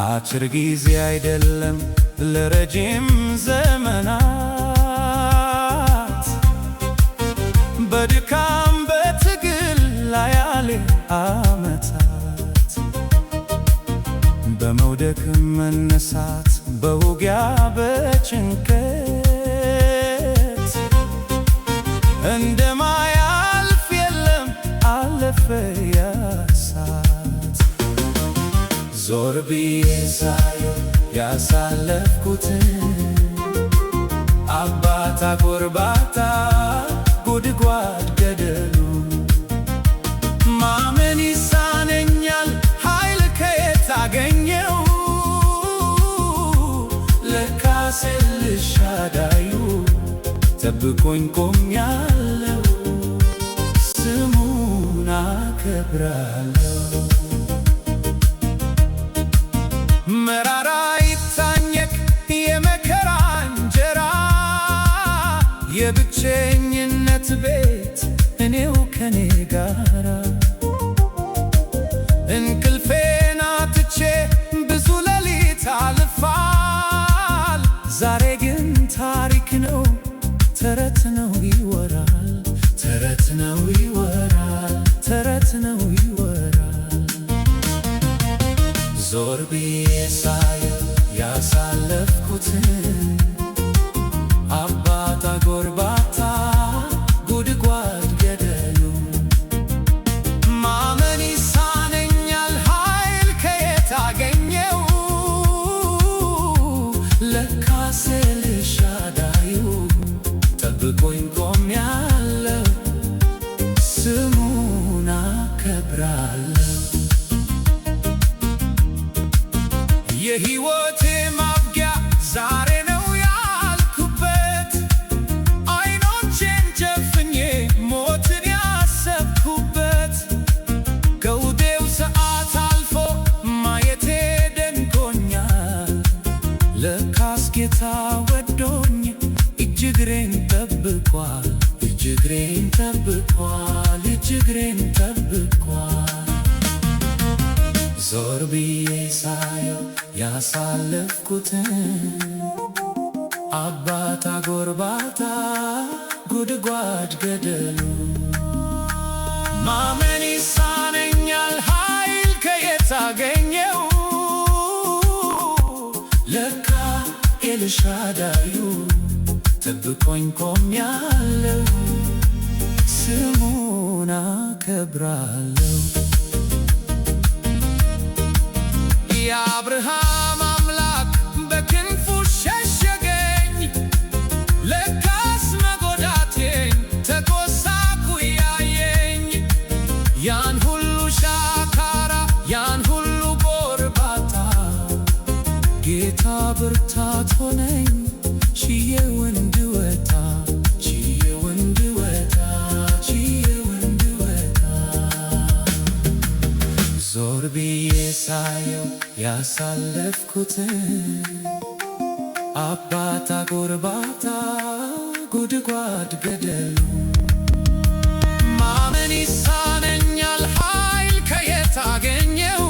አጭር ጊዜ አይደለም ለረጅም ዘመናት በድካም በትግል ላያሌ ዓመታት በመውደቅ መነሳት በውጊያ በጭንቀት እንደማያልፍ የለም አለፈ ያሳት ዞር ብዬ ሳየው ያሳለፍኩትን አባታ ጎርባታ ጉድጓድ ገደሉ ማመን ይሳነኛል ኃይል ከየት አገኘው ለካስ ኤልሻዳዩ ጠብቆኝ ቆሜያለሁ ስሙን አከብራለሁ መራራ ይታኘክ የመከራ እንጀራ የብቸኝነት ቤት እኔው ከኔ ጋራ እንቅልፌን አጥቼ ብዙ ሌሊት አልፋል ዛሬ ግን ታሪክ ነው ተረት ነው ይወራል ተረት ነው ይወራል ተረት ነው ይወራል ዞር ብዬ ሳየው ያሳለፍኩትን አባታ ጎርባታ ጉድጓድ ገደሉ ማመን ይሳነኛል ኃይል ከየት አገኘው ለካስ ኤልሻዳዩ ጠብቆኝ ቆሜያለሁ ስሙን አከብራለሁ የሕይወቴ ማብቂያ ዛሬ ነው ያልኩበት አይኖቼን ጨፍኜ ሞትን ያሰብኩበት ከውዴው ሰዓት አልፎ ማየቴ ደንቆኛል ለካስ ጌታ ወዶኝ እጅግሬን ጠብቋል እጅግሬን ጠብቋል እጅግሬን ጠብቋል ዞር ብዬ ሳየው ያሳለፍኩትን አባታ ጎርባታ ጉድጓድ ገደሉ ማመን ይሳነኛል ኃይል ከየት አገኘው ለካ ኤልሻዳዩ ጠብቆኝ ቆሜያለሁ ስሙን አከብራለሁ የአብርሃም አምላክ በክንፉ ሸሸገኝ ለካስ መጎዳቴን ተጎሳቁ ያየኝ ያን ሁሉ ሻካራ ያን ሁሉ ጎርባታ ጌታ ብርታት ሆነኝ ችዬው እንድወጣ ችዬው እንድወጣ ችዬው እንድወጣ ዞር ብዬ ሳየው ያሳለፍኩትን አባታ ጎርባታ ጉድጓድ ገደሉ ማመን ይሳነኛል ኃይል ከየት አገኘው